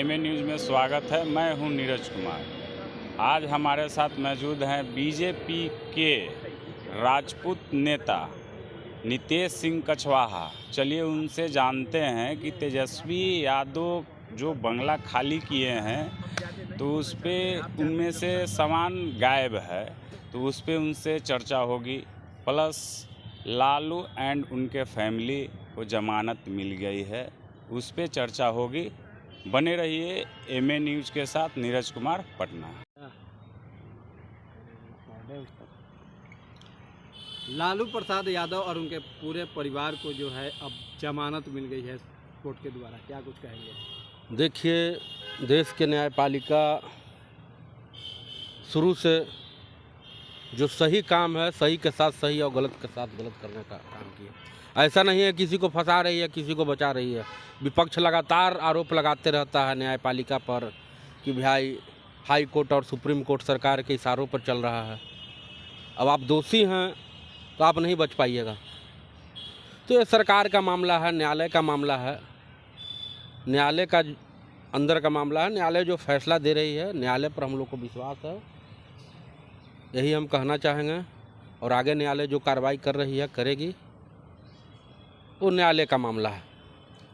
MA news में स्वागत है। मैं हूं नीरज कुमार। आज हमारे साथ मौजूद हैं बीजेपी के राजपूत नेता नितेश सिंह कछवाहा। चलिए उनसे जानते हैं कि तेजस्वी यादव जो बंगला खाली किए हैं तो उस पर उनमें से सामान गायब है, तो उस पर उनसे चर्चा होगी। प्लस लालू एंड उनके फैमिली को जमानत मिल गई है, उस पर चर्चा होगी। बने रहिए एमए न्यूज़ के साथ। नीरज कुमार, पटना। लालू प्रसाद यादव और उनके पूरे परिवार को जो है अब जमानत मिल गई है कोर्ट के द्वारा, क्या कुछ कहेंगे? देखिए, देश के न्यायपालिका शुरू से जो सही काम है सही के साथ सही और गलत के साथ गलत करने का काम किया। ऐसा नहीं है किसी को फंसा रही है, किसी को बचा रही है। विपक्ष लगातार आरोप लगाते रहता है न्यायपालिका पर कि भाई हाई कोर्ट और सुप्रीम कोर्ट सरकार के इशारों पर चल रहा है। अब आप दोषी हैं तो आप नहीं बच पाइएगा। तो ये सरकार का मामला है, न्यायालय का मामला है, न्यायालय का अंदर का मामला है। न्यायालय जो फैसला दे रही है, न्यायालय पर हम लोग को विश्वास है, यही हम कहना चाहेंगे। और आगे न्यायालय जो कार्रवाई कर रही है करेगी, वो न्यायालय का मामला है।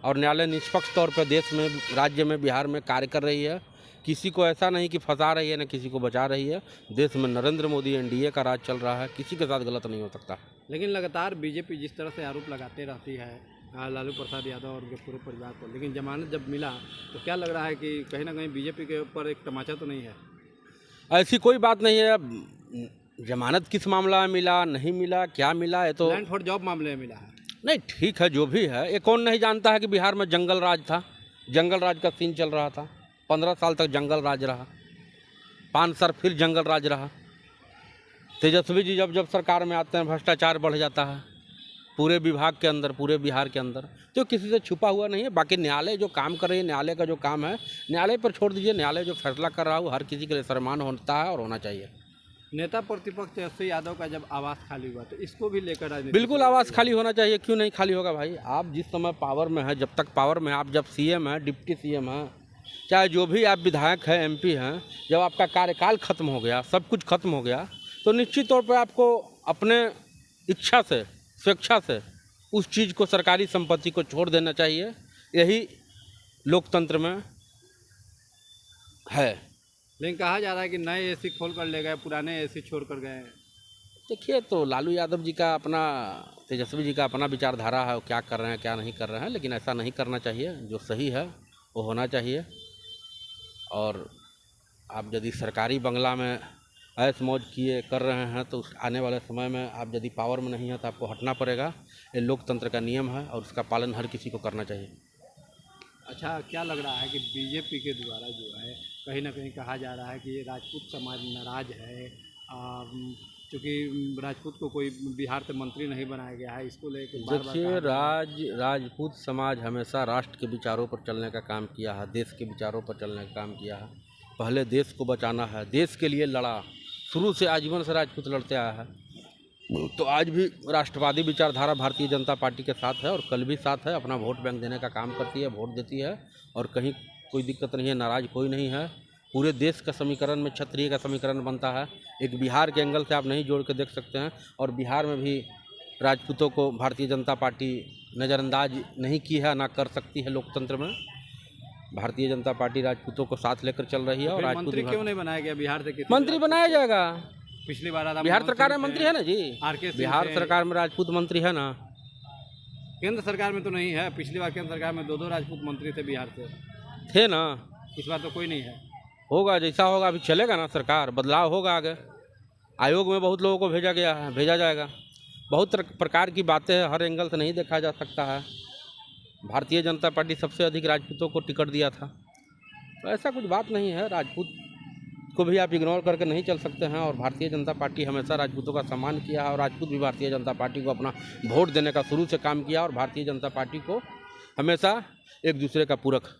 और न्यायालय निष्पक्ष तौर पर देश में, राज्य में, बिहार में कार्य कर रही है। किसी को ऐसा नहीं कि फंसा रही है, न किसी को बचा रही है। देश में नरेंद्र मोदी एनडीए का राज चल रहा है, किसी के साथ गलत नहीं हो सकता। लेकिन लगातार बीजेपी जिस तरह से आरोप लगाते रहती है लालू प्रसाद यादव और उनके पूरे परिवार को, लेकिन जमानत जब मिला तो क्या लग रहा है कि कहीं ना कहीं बीजेपी के ऊपर एक तमाचा तो नहीं है? ऐसी कोई बात नहीं है। अब जमानत किस मामला में मिला, नहीं मिला, क्या मिला, है तो लैंड फॉर जॉब मामले में मिला है। नहीं, ठीक है, जो भी है। ये कौन नहीं जानता है कि बिहार में जंगल राज था, जंगल राज का सीन चल रहा था। 15 साल तक जंगल राज रहा, 5 साल फिर जंगल राज रहा। तेजस्वी जी जब सरकार में आते हैं भ्रष्टाचार बढ़ जाता है पूरे विभाग के अंदर, पूरे बिहार के अंदर। तो किसी से छुपा हुआ नहीं है। बाकी न्यायालय जो काम कर रही है, न्यायालय का जो काम है, न्यायालय पर छोड़ दीजिए। न्यायालय जो फैसला कर रहा है वो हर किसी के लिए सम्मान होता है और होना चाहिए। नेता प्रतिपक्ष तेजस्वी यादव का जब आवास खाली हुआ तो इसको भी लेकर बिल्कुल आवास खाली होना चाहिए। क्यों नहीं खाली होगा भाई? आप जिस समय पावर में है, जब तक पावर में है, आप जब सीएम हैं, डिप्टी सीएम हैं, चाहे जो भी आप विधायक हैं, एमपी हैं, जब आपका कार्यकाल खत्म हो गया, सब कुछ खत्म हो गया, तो निश्चित तौर पर आपको अपने इच्छा से, स्वेच्छा से उस चीज़ को, सरकारी संपत्ति को छोड़ देना चाहिए। यही लोकतंत्र में है। लेकिन कहा जा रहा है कि नए एसी खोल कर ले गए, पुराने एसी छोड़ कर गए। देखिए, तो लालू यादव जी का अपना, तेजस्वी जी का अपना विचारधारा है, वो क्या कर रहे हैं क्या नहीं कर रहे हैं, लेकिन ऐसा नहीं करना चाहिए। जो सही है वो होना चाहिए। और आप यदि सरकारी बंगला में ऐश मौज किए कर रहे हैं तो आने वाले समय में आप यदि पावर में नहीं है तो आपको हटना पड़ेगा। ये लोकतंत्र का नियम है और उसका पालन हर किसी को करना चाहिए। अच्छा, क्या लग रहा है कि बीजेपी के द्वारा जो है कहीं ना कहीं कहा जा रहा है कि ये राजपूत समाज नाराज है, क्योंकि राजपूत को कोई बिहार से मंत्री नहीं बनाया गया है, इसको लेकर देखिए, राजपूत समाज हमेशा राष्ट्र के विचारों पर चलने का काम किया है, देश के विचारों पर चलने का काम किया है। पहले देश को बचाना है, देश के लिए लड़ा। शुरू से आजीवन से राजपूत लड़ते आया है। तो आज भी राष्ट्रवादी विचारधारा भारतीय जनता पार्टी के साथ है और कल भी साथ है। अपना वोट बैंक देने का काम करती है, वोट देती है और कहीं कोई दिक्कत नहीं है, नाराज कोई नहीं है। पूरे देश का समीकरण में क्षत्रिय का समीकरण बनता है। एक बिहार के एंगल से आप नहीं जोड़ के देख सकते हैं। और बिहार में भी राजपूतों को भारतीय जनता पार्टी नज़रअंदाज नहीं की है, ना कर सकती है। लोकतंत्र में भारतीय जनता पार्टी राजपूतों को साथ लेकर चल रही है। और मंत्री क्यों नहीं बनाया गया बिहार से? मंत्री बनाया जाएगा। पिछली बार बिहार सरकार में मंत्री है ना जी, बिहार सरकार में राजपूत मंत्री है ना। केंद्र सरकार में तो नहीं है। पिछली बार केंद्र सरकार में 2 राजपूत मंत्री थे बिहार से, थे ना। इस बार तो कोई नहीं है। होगा, जैसा होगा अभी चलेगा ना सरकार, बदलाव होगा आगे। आयोग में बहुत लोगों को भेजा गया है, भेजा जाएगा। बहुत प्रकार की बातें हैं, हर एंगल से नहीं देखा जा सकता है। भारतीय जनता पार्टी सबसे अधिक राजपूतों को टिकट दिया था, तो ऐसा कुछ बात नहीं है। राजपूत को भी आप इग्नोर करके नहीं चल सकते हैं। और भारतीय जनता पार्टी हमेशा राजपूतों का सम्मान किया है और राजपूत भी भारतीय जनता पार्टी को अपना वोट देने का शुरू से काम किया और भारतीय जनता पार्टी को हमेशा एक दूसरे का पूरक।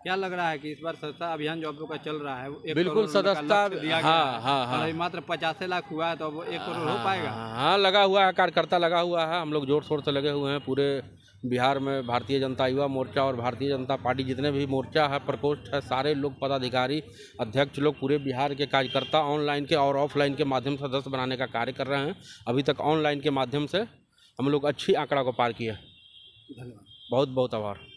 क्या लग रहा है कि इस बार सदस्यता अभियान जो आप लोग का चल रहा है, 1 बिल्कुल सदस्यता, हाँ, मात्र 85 लाख हुआ है, तो अब 1 करोड़ हो पाएगा? हाँ, लगा हुआ है, कार्यकर्ता लगा हुआ है। हम लोग जोर शोर से लगे हुए हैं। पूरे बिहार में भारतीय जनता युवा मोर्चा और भारतीय जनता पार्टी जितने भी मोर्चा है, प्रकोष्ठ है, सारे लोग पदाधिकारी, अध्यक्ष लोग, पूरे बिहार के कार्यकर्ता ऑनलाइन के और ऑफलाइन के माध्यम से सदस्य बनाने का कार्य कर रहे हैं। अभी तक ऑनलाइन के माध्यम से हम लोग अच्छी आंकड़ा को पार किया। धन्यवाद। बहुत बहुत आभार।